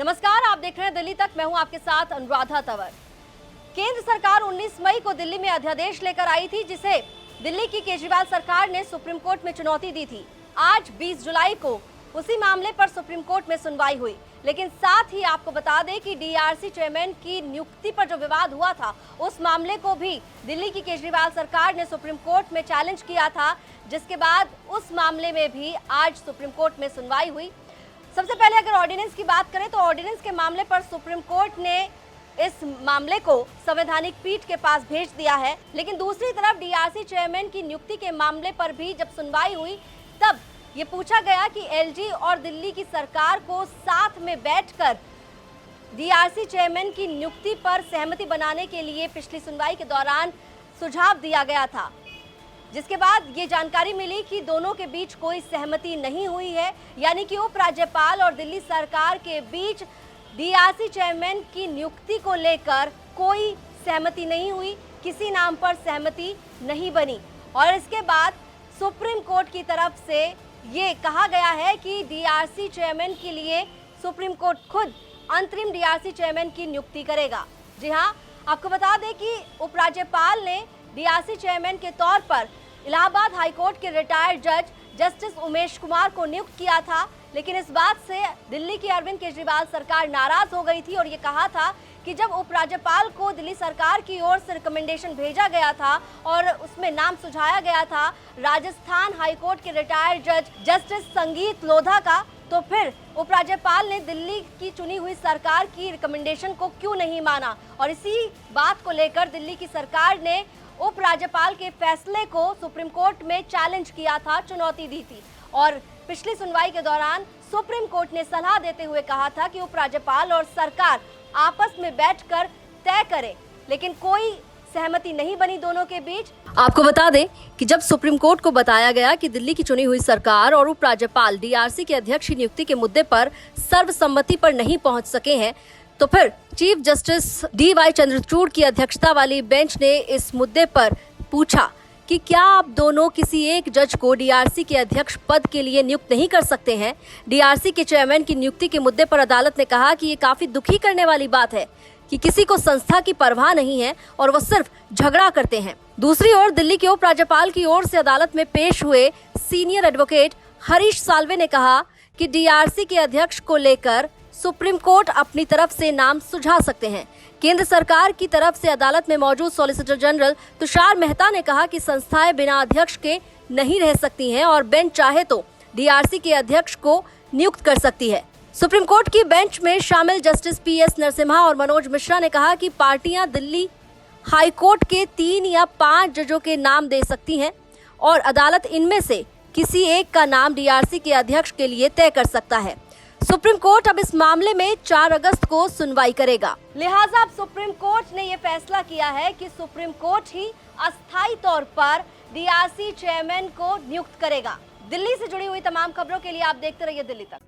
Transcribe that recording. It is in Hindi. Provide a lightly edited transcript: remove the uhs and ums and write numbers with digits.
नमस्कार, आप देख रहे हैं दिल्ली तक। मैं हूं आपके साथ अनुराधा तंवर। केंद्र सरकार 19 मई को दिल्ली में अध्यादेश लेकर आई थी, जिसे दिल्ली की केजरीवाल सरकार ने सुप्रीम कोर्ट में चुनौती दी थी। आज 20 जुलाई को उसी मामले पर सुप्रीम कोर्ट में सुनवाई हुई, लेकिन साथ ही आपको बता दें कि डीआरसी चेयरमैन की नियुक्ति पर जो विवाद हुआ था, उस मामले को भी दिल्ली की केजरीवाल सरकार ने सुप्रीम कोर्ट में चैलेंज किया था, जिसके बाद उस मामले में भी आज सुप्रीम कोर्ट में सुनवाई हुई। सबसे पहले अगर ऑर्डिनेंस की बात करें तो ऑर्डिनेंस के मामले पर सुप्रीम कोर्ट ने इस मामले को संवैधानिक पीठ के पास भेज दिया है, लेकिन दूसरी तरफ डीआरसी चेयरमैन की नियुक्ति के मामले पर भी जब सुनवाई हुई, तब ये पूछा गया कि एलजी और दिल्ली की सरकार को साथ में बैठकर डीआरसी चेयरमैन की नियुक्ति पर सहमति बनाने के लिए पिछली सुनवाई के दौरान सुझाव दिया गया था, जिसके बाद ये जानकारी मिली कि दोनों के बीच कोई सहमति नहीं हुई है, यानी कि उपराज्यपाल और दिल्ली सरकार के बीच डीआरसी चेयरमैन की नियुक्ति को लेकर कोई सहमति नहीं हुई, किसी नाम पर सहमति नहीं बनी। और इसके बाद सुप्रीम कोर्ट की तरफ से ये कहा गया है कि डीआरसी चेयरमैन के लिए सुप्रीम कोर्ट खुद अंतरिम डीआरसी चेयरमैन की नियुक्ति करेगा। जी हाँ, आपको बता दें कि उपराज्यपाल ने डीआरसी चेयरमैन के तौर पर इलाहाबाद हाईकोर्ट के रिटायर्ड जज जस्टिस उमेश कुमार को नियुक्त किया था, लेकिन इस बात से दिल्ली की अरविंद केजरीवाल सरकार नाराज हो गई थी और ये कहा था कि जब उपराज्यपाल को दिल्ली सरकार की ओर से रिकमेंडेशन भेजा गया था और उसमें नाम सुझाया गया था राजस्थान हाईकोर्ट के रिटायर्ड जज जस्टिस संगीत लोधा का, तो फिर उपराज्यपाल ने दिल्ली की चुनी हुई सरकार की रिकमेंडेशन को क्यों नहीं माना। और इसी बात को लेकर दिल्ली की सरकार ने उपराज्यपाल के फैसले को सुप्रीम कोर्ट में चैलेंज किया था, चुनौती दी थी। और पिछली सुनवाई के दौरान सुप्रीम कोर्ट ने सलाह देते हुए कहा था कि उपराज्यपाल और सरकार आपस में बैठकर तय करें, लेकिन कोई सहमति नहीं बनी दोनों के बीच। आपको बता दें कि जब सुप्रीम कोर्ट को बताया गया कि दिल्ली की चुनी हुई सरकार और उपराज्यपाल डीआरसी के अध्यक्ष की नियुक्ति के मुद्दे पर सर्वसम्मति पर नहीं पहुंच सके हैं, तो फिर चीफ जस्टिस डी.वाई. चंद्रचूड़ की अध्यक्षता वाली बेंच ने इस मुद्दे पर पूछा कि क्या आप दोनों किसी एक जज को डीआरसी के अध्यक्ष पद के लिए नियुक्त नहीं कर सकते हैं। डीआरसी के चेयरमैन की नियुक्ति के मुद्दे पर अदालत ने कहा कि ये काफी दुखी करने वाली बात है कि किसी को संस्था की परवाह नहीं है और वो सिर्फ झगड़ा करते हैं। दूसरी ओर दिल्ली के उपराज्यपाल की ओर से अदालत में पेश हुए सीनियर एडवोकेट हरीश साल्वे ने कहा कि डीआरसी के अध्यक्ष को लेकर सुप्रीम कोर्ट अपनी तरफ से नाम सुझा सकते हैं। केंद्र सरकार की तरफ से अदालत में मौजूद सॉलिसिटर जनरल तुषार मेहता ने कहा कि संस्थाएं बिना अध्यक्ष के नहीं रह सकती हैं और बेंच चाहे तो डीआरसी के अध्यक्ष को नियुक्त कर सकती है। सुप्रीम कोर्ट की बेंच में शामिल जस्टिस पीएस नरसिम्हा और मनोज मिश्रा ने कहा कि पार्टियां दिल्ली हाईकोर्ट के 3 या 5 जजों के नाम दे सकती हैं और अदालत इनमें से किसी एक का नाम डीआरसी के अध्यक्ष के लिए तय कर सकता है। सुप्रीम कोर्ट अब इस मामले में 4 अगस्त को सुनवाई करेगा। लिहाजा अब सुप्रीम कोर्ट ने ये फैसला किया है कि सुप्रीम कोर्ट ही अस्थायी तौर पर डीआरसी चेयरमैन को नियुक्त करेगा। दिल्ली से जुड़ी हुई तमाम खबरों के लिए आप देखते रहिए दिल्ली तक।